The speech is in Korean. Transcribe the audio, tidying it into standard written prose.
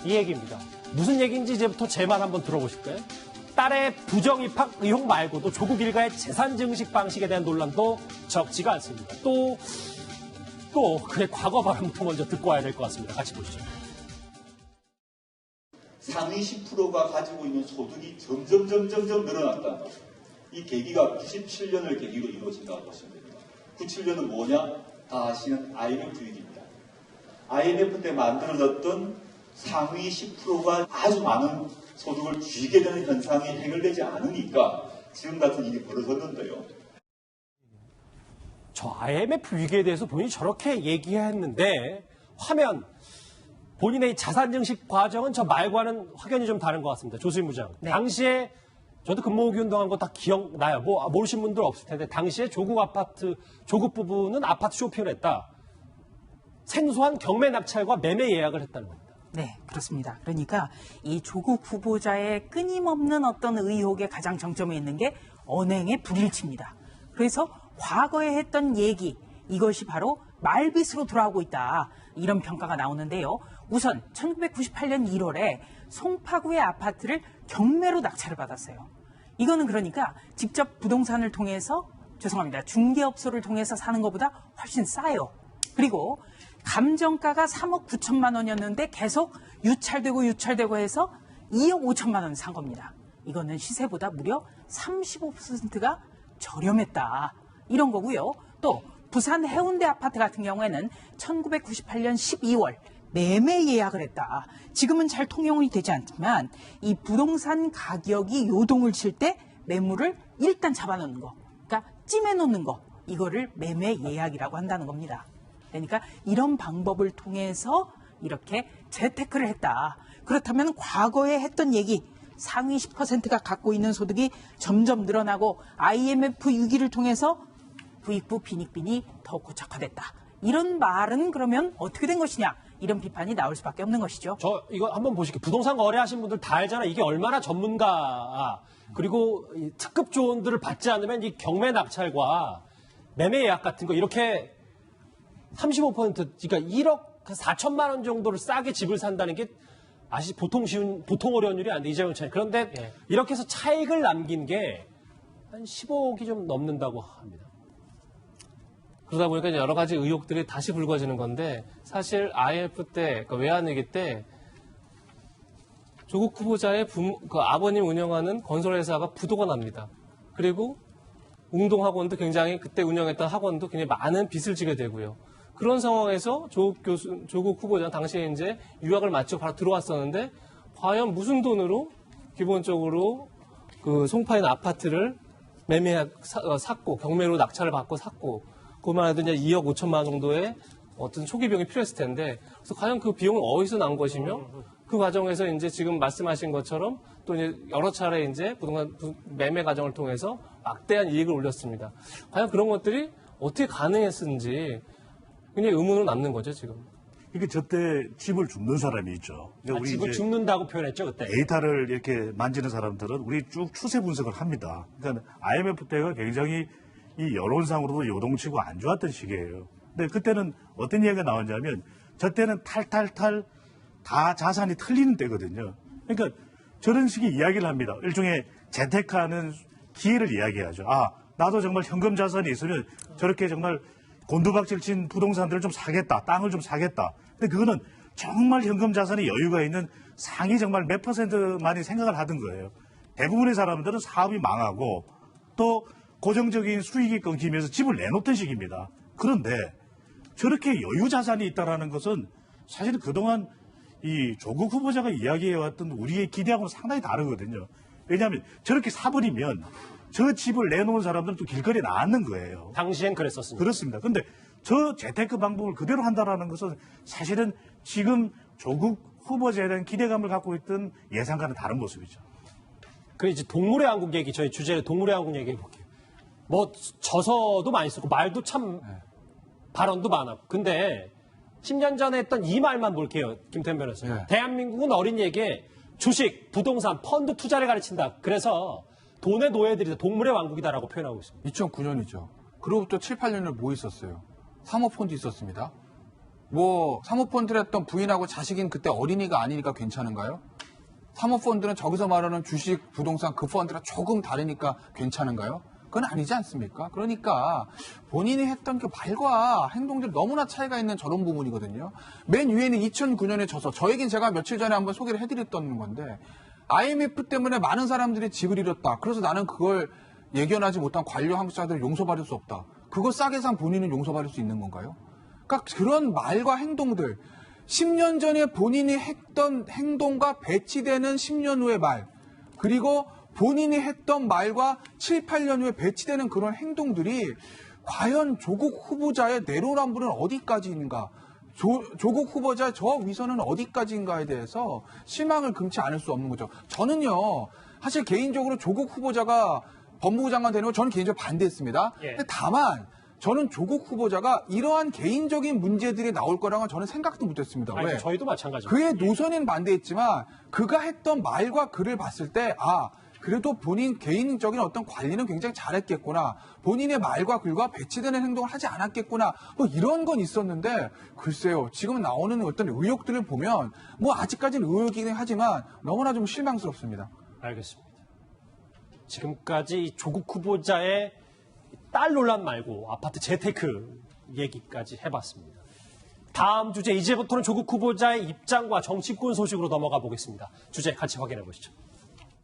이 얘기입니다. 무슨 얘기인지 이제부터 제 말 한번 들어보실까요? 딸의 부정입학 의혹 말고도 조국 일가의 재산 증식 방식에 대한 논란도 적지가 않습니다. 또 그의 과거 발언부터 먼저 듣고 와야 될 것 같습니다. 같이 보시죠. 상위 10%가 가지고 있는 소득이 점점 늘어났다는 거죠. 이 계기가 97년을 계기로 이루어진다고 보시면 됩니다. 97년은 뭐냐? 다 아시는 IMF 위기입니다. IMF 때 만들어졌던 상위 10%가 아주 많은 소득을 쥐게 되는 현상이 해결되지 않으니까 지금 같은 일이 벌어졌는데요. 저 IMF 위기에 대해서 본인이 저렇게 얘기했는데 화면 본인의 자산 증식 과정은 저 말과는 확연히 좀 다른 것 같습니다. 조수임 부장. 네. 당시에 저도 근무호기 운동한 거 다 기억나요. 모르신 분들 없을 텐데 당시에 조국 부부는 아파트 쇼핑을 했다. 생소한 경매 낙찰과 매매 예약을 했다는 겁니다. 네, 그렇습니다. 그러니까 이 조국 후보자의 끊임없는 어떤 의혹의 가장 정점에 있는 게 언행의 불일치입니다. 그래서 과거에 했던 얘기, 이것이 바로 말빗으로 돌아오고 있다. 이런 평가가 나오는데요. 우선 1998년 1월에 송파구의 아파트를 경매로 낙찰을 받았어요. 이거는 그러니까 직접 부동산을 통해서 중개업소를 통해서 사는 것보다 훨씬 싸요. 그리고 감정가가 3억 9천만 원이었는데 계속 유찰되고 해서 2억 5천만 원 산 겁니다. 이거는 시세보다 무려 35%가 저렴했다. 이런 거고요. 또 부산 해운대 아파트 같은 경우에는 1998년 12월 매매 예약을 했다. 지금은 잘 통용이 되지 않지만 이 부동산 가격이 요동을 칠 때 매물을 일단 잡아놓는 거, 그러니까 찜해놓는 거, 이거를 매매 예약이라고 한다는 겁니다. 그러니까 이런 방법을 통해서 이렇게 재테크를 했다. 그렇다면 과거에 했던 얘기, 상위 10%가 갖고 있는 소득이 점점 늘어나고 IMF 위기를 통해서 부익부 빈익빈이 더 고착화됐다. 이런 말은 그러면 어떻게 된 것이냐? 이런 비판이 나올 수밖에 없는 것이죠. 이거 한번 보실게요. 부동산 거래하신 분들 다 알잖아요. 이게 얼마나 전문가, 그리고 이 특급 조언들을 받지 않으면 이 경매 낙찰과 매매 예약 같은 거 이렇게 35%, 그러니까 1억 4천만 원 정도를 싸게 집을 산다는 게 보통 어려운 일이 아닌데, 이재용 차이. 그런데 이렇게 해서 차익을 남긴 게 한 15억이 좀 넘는다고 합니다. 그러다 보니까 여러 가지 의혹들이 다시 불거지는 건데, 사실 IMF 때, 그러니까 외환위기 때 조국 후보자의 아버님 운영하는 건설회사가 부도가 납니다. 그리고 웅동학원도 굉장히, 그때 운영했던 학원도 굉장히 많은 빚을 지게 되고요. 그런 상황에서 조국 후보자는 당시에 이제 유학을 마치고 바로 들어왔었는데, 과연 무슨 돈으로 기본적으로 그 송파에 있는 아파트를 샀고, 경매로 낙찰을 받고 샀고, 그만 해도 이제 2억 5천만 원 정도의 어떤 초기 비용이 필요했을 텐데, 그래서 과연 그 비용은 어디서 난 것이며, 그 과정에서 이제 지금 말씀하신 것처럼 또 이제 여러 차례 이제 부동산 매매 과정을 통해서 막대한 이익을 올렸습니다. 과연 그런 것들이 어떻게 가능했는지 굉장히 의문으로 남는 거죠, 지금. 이게 저때 집을 줍는 사람이 있죠. 그러니까 우리 집을 줍는다고 표현했죠, 그때. 데이터를 이렇게 만지는 사람들은 우리 쭉 추세 분석을 합니다. 그러니까 IMF 때가 굉장히 이 여론상으로도 요동치고 안 좋았던 시기예요. 근데 그때는 어떤 이야기가 나왔냐면, 저 때는 탈탈탈 다 자산이 털리는 때거든요. 그러니까 저런 식의 이야기를 합니다. 일종의 재테크하는 기회를 이야기하죠. 나도 정말 현금 자산이 있으면 저렇게 정말 곤두박질 친 부동산들을 좀 사겠다. 땅을 좀 사겠다. 근데 그거는 정말 현금 자산이 여유가 있는 상위 정말 몇 %만이 생각을 하던 거예요. 대부분의 사람들은 사업이 망하고 또 고정적인 수익이 끊기면서 집을 내놓던 시기입니다. 그런데 저렇게 여유 자산이 있다는 것은 사실은 그동안 이 조국 후보자가 이야기해왔던 우리의 기대하고는 상당히 다르거든요. 왜냐하면 저렇게 사버리면 저 집을 내놓은 사람들은 또 길거리에 나앉는 거예요. 당시엔 그랬었습니다. 그렇습니다. 그런데 저 재테크 방법을 그대로 한다는 것은 사실은 지금 조국 후보자에 대한 기대감을 갖고 있던 예상과는 다른 모습이죠. 그래 이제 동물의 왕국 얘기, 저희 주제를 동물의 왕국 얘기해 볼게요. 뭐 저서도 많이 쓰고 말도 참 발언도 많았고. 근데 10년 전에 했던 이 말만 볼게요. 김태현 변호사님. 대한민국은 어린이에게 주식, 부동산, 펀드 투자를 가르친다. 그래서 돈의 노예들이 동물의 왕국이다라고 표현하고 있습니다. 2009년이죠. 그로부터 7, 8년을 뭐 있었어요? 사모펀드 있었습니다. 뭐 사모펀드를 했던 부인하고 자식인 그때 어린이가 아니니까 괜찮은가요? 사모펀드는 저기서 말하는 주식, 부동산 그 펀드랑 조금 다르니까 괜찮은가요? 그건 아니지 않습니까? 그러니까 본인이 했던 그 말과 행동들 너무나 차이가 있는 저런 부분이거든요. 맨 위에는 2009년에 져서 저에겐 제가 며칠 전에 한번 소개를 해드렸던 건데 IMF 때문에 많은 사람들이 집을 잃었다. 그래서 나는 그걸 예견하지 못한 관료 한국사들을 용서받을 수 없다. 그거 싸게 산 본인은 용서받을 수 있는 건가요? 그러니까 그런 말과 행동들 10년 전에 본인이 했던 행동과 배치되는 10년 후의 말 그리고 본인이 했던 말과 7, 8년 후에 배치되는 그런 행동들이 과연 조국 후보자의 내로남불은 어디까지인가 조국 후보자의 저 위선은 어디까지인가에 대해서 실망을 금치 않을 수 없는 거죠. 저는요 사실 개인적으로 조국 후보자가 법무부 장관 되는 거 저는 개인적으로 반대했습니다. 예. 근데 다만 저는 조국 후보자가 이러한 개인적인 문제들이 나올 거라고는 저는 생각도 못했습니다. 아니, 왜? 저희도 마찬가지입니다. 그의 노선에는 반대했지만 그가 했던 말과 글을 봤을 때 그래도 본인 개인적인 어떤 관리는 굉장히 잘했겠구나. 본인의 말과 글과 배치되는 행동을 하지 않았겠구나. 뭐 이런 건 있었는데 글쎄요. 지금 나오는 어떤 의혹들을 보면 뭐 아직까지는 의혹이긴 하지만 너무나 좀 실망스럽습니다. 알겠습니다. 지금까지 조국 후보자의 딸 논란 말고 아파트 재테크 얘기까지 해봤습니다. 다음 주제 이제부터는 조국 후보자의 입장과 정치권 소식으로 넘어가 보겠습니다. 주제 같이 확인해 보시죠.